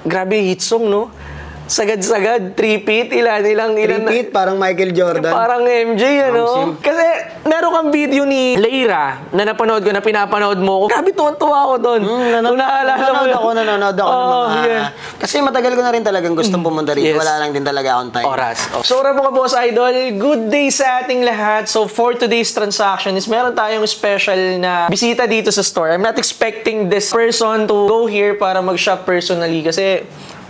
Grabe, hit song, no? Sagad-sagad, 3-peat, ilan. Repeat, parang Michael Jordan. Parang MJ, ano? Kasi meron kang video ni Leira na napanood ko, na pinapanood mo ko. Grabe, tuwan-tuwa ako doon. Kung naalala mo. Nanonood ako ng mga... yeah. Kasi matagal ko na rin talagang gustong pumunta rito. Yes. Wala lang din talaga akong time. Oras. So, mga boss idol, good day sa ating lahat. So, for today's transaction is meron tayong special na bisita dito sa store. I'm not expecting this person to go here para mag-shop personally kasi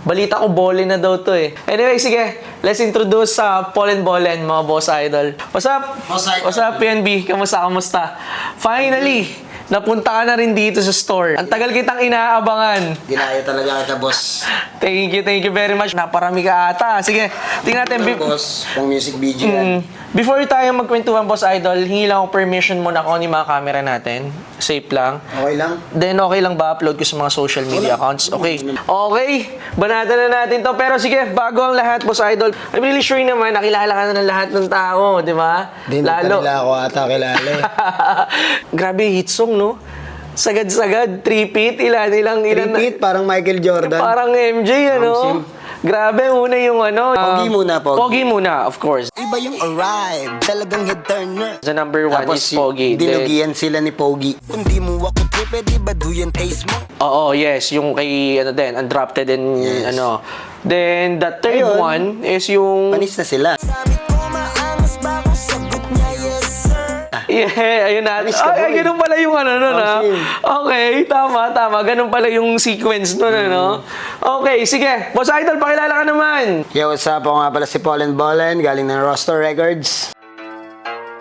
balita ko, Bolen na daw to eh. Anyway, sige. Let's introduce sa Polen mga boss idol. What's up? Boss idol. What's up, PNB? Kamusta? Finally, napunta ka na rin dito sa store. Ang tagal kitang inaabangan. Ginaya talaga kita, boss. Thank you very much. Naparami ka ata. Sige, tingnan natin. Boss, pang music video yan. Before tayo magkwentuhan, boss idol, hingi lang ako permission muna kung ano yung mga camera natin. Safe lang. Okay lang? Then, okay lang ba upload ko sa mga social media accounts? Okay. Okay. Banata na natin to. Pero sige, bago ang lahat, boss idol, I'm really sure naman, nakilala ka na ng lahat ng tao, di ba? Hindi na kanila ako ata kilala eh. Grabe, hit song, no? Sagad-sagad, 3-peat, ilan. Repeat, parang Michael Jordan. Parang MJ, ano? Grabe, una yung ano. Pogi muna, Pogi. Pogi muna, of course. Iba yung arrive, talagang head turner. The number one is Pogi. Dinugian sila ni Pogi. Kung di mo ako trip, di ba duyan taste mo? Oo, yes. Yung kay, ano din, Undrafted and Yes. ano. Then, the third Ayun. one is yung... Panis na sila. Sabi ko maangas ba ako, sagot niya yes sir. Yeah, ayun na. Panis ka, Ay, boy. ganun pala yung ano nun, Oh, ha? same. Okay, tama. Ganun pala yung sequence nun, ano? Okay, sige. Boss Idol, pakilala ka naman. Yo, what's up? Ako nga pala si Polen, galing ng Roster Records.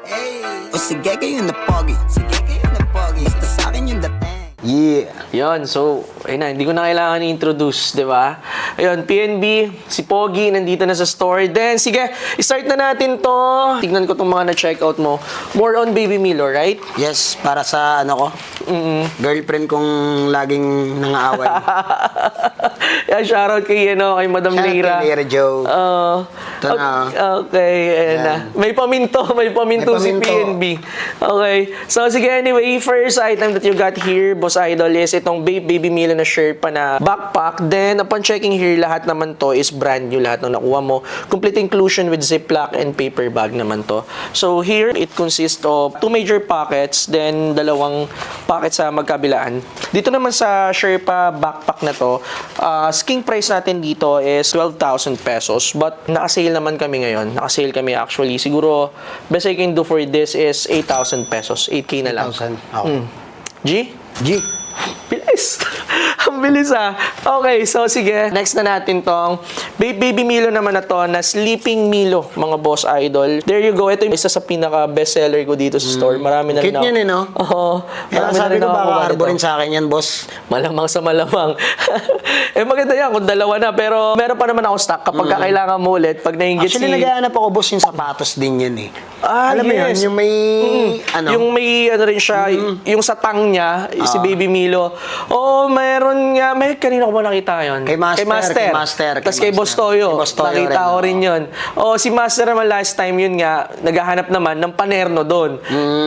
Hey, o sige kayo na pogi, sige kayo na pogi. Basta sa akin yung dating. Yeah. Yon, so, ayun na, hindi ko na kailangan i-introduce, di ba? Ayun, PNB, si Pogi, nandito na sa store. Then, sige, start na natin to. Tignan ko itong mga na-checkout mo. More on Baby Milo, right? Yes, para sa ano ko, girlfriend kong laging nangaaway. Yeah, shoutout kay, kay Madam Shoutout Leira. kay Leira Joe. Ito na. Okay, ayan na. May paminto si paminto. PNB. Okay. So, sige, anyway, first item that you got here, Boss Idol, is itong Baby Milo na shirt pa na backpack. Then, upon checking here, lahat naman to is brand new, lahat ng nakuha mo. Complete inclusion with ziplock and paper bag naman to. So, here, it consists of 2 major pockets, then dalawang pockets sa magkabilaan. Dito naman sa Sherpa backpack na to, asking price natin dito is 12,000 pesos. But, naka-sale naman kami ngayon. Naka-sale kami actually. Siguro, best I can do for this is 8,000 pesos. 8K na lang. 1,000. Ako. G? G. Bilis. Ang bilis Okay, so sige. Next na natin tong Baby Milo naman na to na Sleeping Milo, mga boss idol. There you go. Ito yung isa sa pinaka bestseller ko dito sa store. Marami na rin Cute yan eh, no? Oo. Kaya Marami na sabi rin ko ako baka kuha arbo nito. rin sa akin yan, boss. Malamang sa malamang. Maganda yan kung dalawa na. Pero meron pa naman ako stock kapag kailangan mo ulit. Pag nainggit Actually, naghahanap ako, boss, yung sapatos din yan eh. Alam mo yun, yes. yung may, ano? Yung may ano rin siya, yung sa tang niya, si Baby Milo. Oo, mayroon nga, kanina ko ba nakita yun? Kay Master. Tapos kay Boss Toyo. Kay Boss Toyo Nakita rin, ko rin yun. Si Master naman last time yun nga, naghahanap naman ng panerno doon.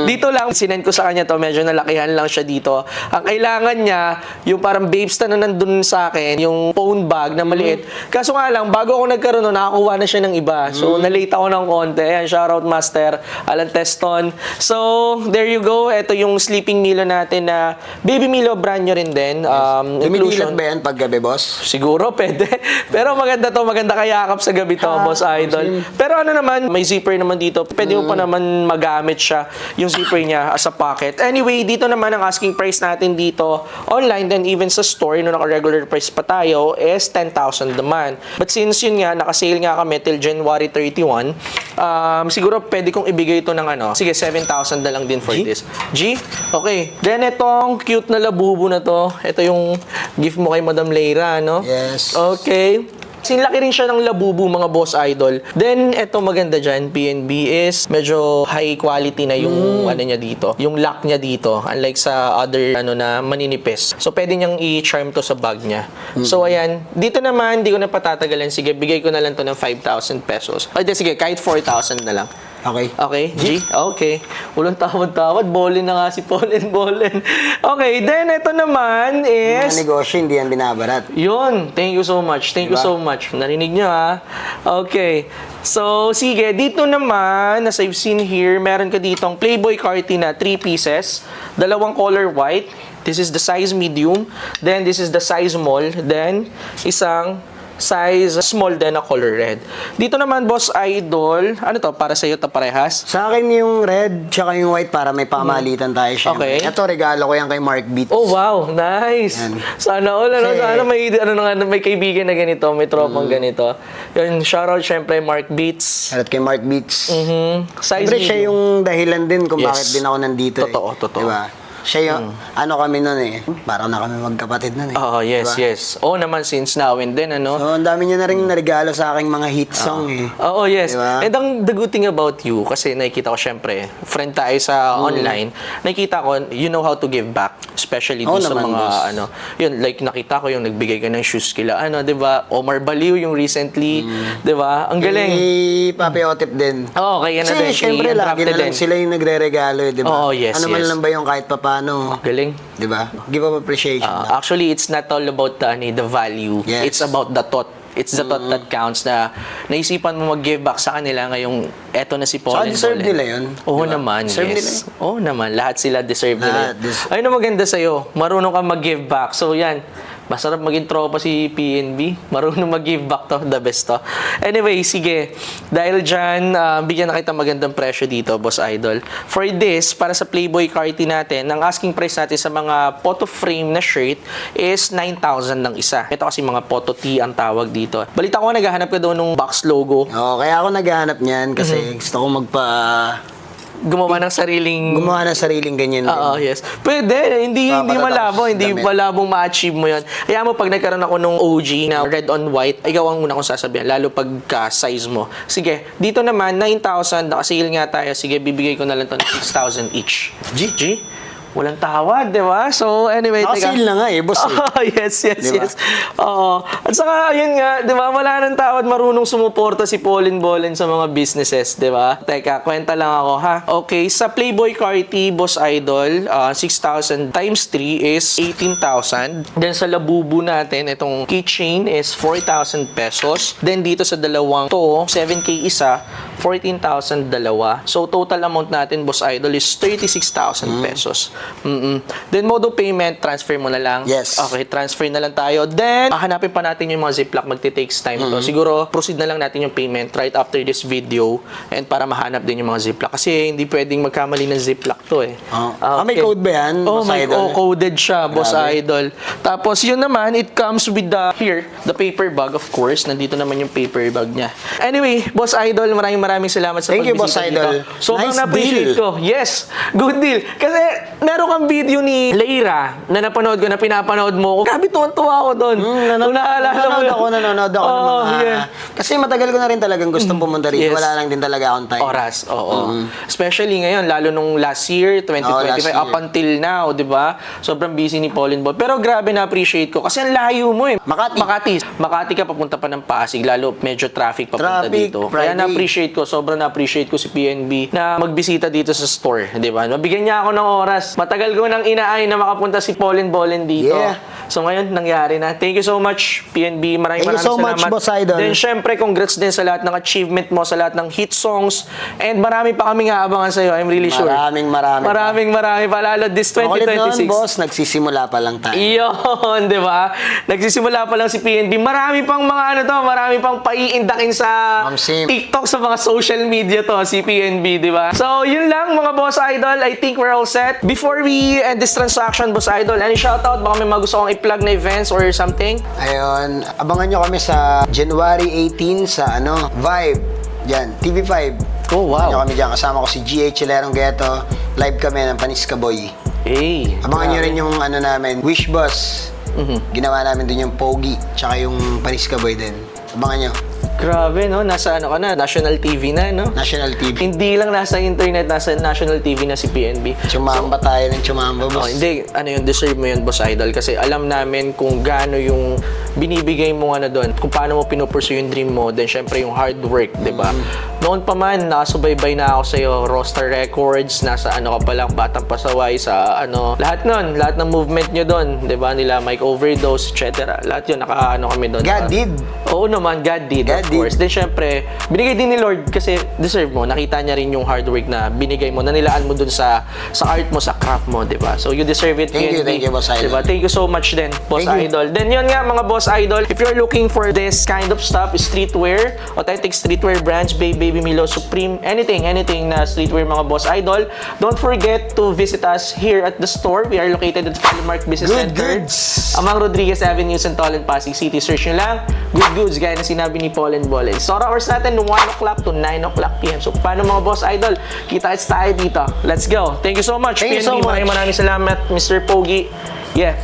Dito lang, sinend ko sa kanya to, medyo nalakihan lang siya dito. Ang kailangan niya, yung parang babes na nandun sa akin, yung phone bag na maliit. Kaso nga lang, bago ako nagkaroon nun, nakakuha na siya ng iba. So, na-late ako ng konti. Ayan, shoutout Master, Alan Teston. So, there you go. Ito yung Sleeping Milo natin na Baby Milo brand nyo rin din. Dumidilat ba yan paggabi, boss? Siguro, pwede. Pero maganda to, maganda kayakap sa gabi to, Boss Idol. Pero ano naman, may zipper naman dito. Pwede mo pa naman magamit siya, yung zipper niya as a pocket. Anyway, dito naman ang asking price natin dito, online, then even sa store, no naka-regular price pa tayo, is 10,000 naman. But since yun nga, naka-sale nga kami till January 31, siguro pwede kong ibigay ito ng ano, sige, 7,000 na lang din for this. G? Okay. Then itong cute na labubo na to, ito yung gift mo kay Madam Leira, no? Yes. Okay. Sinlaki rin siya ng labubu, mga boss idol. Then, eto maganda dyan, PNB is medyo high quality na yung ano niya dito. Yung lock niya dito. Unlike sa other ano na maninipis. So, pwede niyang i-charm to sa bag niya. So, ayan. Dito naman, di ko na patatagalan. Sige, bigay ko na lang to ng 5,000 pesos. Ay, di, sige, kahit 4,000 na lang. Okay. Okay, G? Okay. Walang tawad-tawad. Bolin na nga si Pollen. Okay, then ito naman Mga is... negosyo, hindi yan binabarat. Yun. Thank you so much. Thank you Diba? so much. Narinig nyo ha. Okay. So, sige. Dito naman, as I've seen here, meron ka ditong Playboy Carti na 3 pieces. Dalawang color white. This is the size medium. Then, this is the size small. Then, isang size small din na color red. Dito naman, Boss Idol, ano to? Para sa'yo to parehas? Sa akin yung red tsaka yung white para may pamalitan tayo syempre. Okay. Ito, regalo ko yan kay Mark Beats. Oh, wow. Nice. Yan. Sana all. Ano, Kasi- sana may kaibigan na ganito, may tropang ganito. Yun, shoutout syempre Mark Beats. Shoutout kay Mark Beats. Size Siyempre, siya medium. yung dahilan din kung Yes. bakit din ako nandito. Totoo. Diba? Siya yung, ano kami nun eh. Parang na kami magkapatid nun eh. Oh, yes, Diba? yes. Oo naman, since now and then, ano? So, ang dami niya na rin narigalo sa aking mga hit song eh. Oo, yes. Diba? And the good thing about you, kasi nakikita ko syempre, friend tayo sa online, nakikita ko, you know how to give back. Especially Oo dun sa naman, mga, boss. ano, yun, like nakita ko yung nagbigay ka ng shoes kila, ano, di ba? Omar Baliw yung recently, di ba? Ang galing. Kay Papi Otip din. Oo, kaya na din. Kasi syempre, kay lagi Undrafted na lang din. sila yung nagre-regalo eh, di ba? Oo, yes, Ano man yes. lang ba yung kahit papano, Galing. di ba? Give up appreciation. lang. Actually, it's not all about the value. Yes. It's about the thought. It's the thought that counts na naisipan mo mag-give back sa kanila ngayong eto na si Paul Saka and deserve Bolin. nila yun. Oo Diba? naman, Deserve nila yes. Oo naman, lahat sila deserve nila. Lahat deserve. Ayun ang maganda sa'yo, marunong kang mag-give back. So yan, masarap maging tropa si PNB. Marunong mag-give back to, the best to. Anyway, sige. Dahil dyan, bigyan na kita magandang presyo dito, Boss Idol. For this, para sa Playboy Carti natin, ang asking price natin sa mga photo frame na shirt is 9,000 ng isa. Ito kasi mga photo tee ang tawag dito. Balita ko, naghahanap ka daw ng box logo. Oo, kaya ako naghahanap niyan kasi gusto ko Gumawa ng sariling... gumawa ng sariling ganyan din. Oo, yes. Pwede. Hindi Papatatak malabo. sa Hindi damit. malabong ma-achieve mo yun. Kaya mo, pag nagkaroon ako nung OG na red on white, ikaw ang una kong sasabihan. Lalo pagka size mo. Sige, dito naman, 9,000. Naka-sale nga tayo. Sige, bibigay ko na lang to ng 6,000 each. G? Walang tawad, di ba? So, anyway, Naka-sale na nga eh, boss eh. Oh, yes. Diba? Oo. At saka, yun nga, di ba, wala nang tawad, marunong sumuporta si Pollen sa mga businesses, di ba? Teka, kwenta lang ako, ha? Okay, sa Playboy Carti, Boss Idol, 6,000 times 3 is 18,000. Then sa Labubu natin, itong keychain is 4,000 pesos. Then dito sa dalawang to, 7K isa, 14,000 dalawa. So, total amount natin, Boss Idol, is 36,000 pesos. Then, mode of payment, transfer mo na lang. Yes. Okay, transfer na lang tayo. Then, hanapin pa natin yung mga Ziploc. Magti-takes time to. Siguro, proceed na lang natin yung payment right after this video and para mahanap din yung mga Ziploc. Kasi hindi pwedeng magkamali ng Ziploc to eh. May code ba yan, Oh, Boss may Idol? coded siya, Boss Grabe. Idol. Tapos, yun naman, it comes with the paper bag, of course. Nandito naman yung paper bag niya. Anyway, Boss Idol, maraming salamat sa Thank you, pagbisita Boss Idol. dito. Sobrang Nice na-appreciate deal. ko. Yes, good deal. Kasi, meron kang video ni Leira na napanood ko, na pinapanood mo ko. Grabe, tuwan-tuwa ako doon. Kung naalala mo. Nanonood ako ng Oh, mga... yeah. Kasi matagal ko na rin talagang gustong pumunta rito. Yes. Wala lang din talaga akong time. Oras, oo. Especially ngayon, lalo nung last year, 2025, last year. up until now, di ba? Sobrang busy ni Pauline Ball. Pero grabe na-appreciate ko. Kasi ang layo mo eh. Makati ka papunta pa ng Pasig. Lalo medyo traffic papunta Traffic, dito. Kaya Friday. na-appreciate ko, sobrang na-appreciate ko si PNB na magbisita dito sa store. Di ba? Mabigyan niya ako ng oras. Matagal ko nang inaay na makapunta si Pauline Bollen dito. Yeah. So ngayon, nangyari na. Thank you so much, PNB. Maraming Thank you so salamat. much, Boss Idol. Then, syempre, congrats din sa lahat ng achievement mo, sa lahat ng hit songs. And marami pa kaming aabangan sa'yo, I'm really sure. Marami pa. Lalo this Makulit noon, 2026. boss. Nagsisimula pa lang tayo. Iyon, di ba? Nagsisimula pa lang si PNB. Marami pang marami pang paiindakin sa Ma'am Sim. TikTok, sa mga social media to, si PNB, di ba? So, yun lang mga Boss Idol. I think we're all set. Before we end this transaction, Boss Idol, any shoutout? Baka may mga gusto kong i-plug na events or something? Ayun, abangan nyo kami sa January 18 sa Vibe. Yan, TV5. Oh, wow. Abangan nyo kami dyan. Kasama ko si GH Chilerong Ghetto. Live kami ng Paniska Boy. Hey. Abangan nyo rin yung namin, Wish Boss. Ginawa namin dun yung Pogi, tsaka yung Paniska Boy din. Abangan nyo. Grabe, no? Nasa ano ka na? National TV na, no? National TV. Hindi lang nasa internet, nasa national TV na si PNB. Tsumamba tayo ng tsumamba, Oh, boss. hindi, ano yun, deserve mo yun, Boss Idol. Kasi alam namin kung gaano yung binibigay mo ano doon, kung paano mo pinupursue yung dream mo, then syempre yung hard work, di ba? Noon pa man, nakasubaybay na ako sa'yo, Roster Records, nasa ano ka pa lang, Batang Pasaway, sa ano, lahat nun, lahat ng movement nyo doon, di ba? Nila Mike Overdose, etc. Lahat yun, naka-ano kami doon. God did. Oo naman, God did, God of did. course. Then syempre, binigay din ni Lord kasi deserve mo. Nakita niya rin yung hard work na binigay mo, na nilaan mo dun sa art mo, sa craft mo, di ba? So you deserve it. Thank you, Boss Idol. Diba? Thank you so much din, Boss Thank you. Idol. Then yun nga, mga Boss Idol, if you're looking for this kind of stuff, streetwear, authentic streetwear brands, Baby Milo, Supreme, anything na streetwear, mga Boss Idol, don't forget to visit us here at the store. We are located at Fallmark Business Good Center. goods. Among Rodriguez Avenue, Santolan, Pasig City. Search nyo lang, Good Goods, gaya na sinabi ni Paul and Bolen. Store hours natin, 1 o'clock to 9 o'clock p.m. So, paano mga Boss Idol? Kita-kits tayo dito. Let's go. Thank you so much, Thank you so PNB. much. Maraming salamat, Mr. Pogi. Yeah.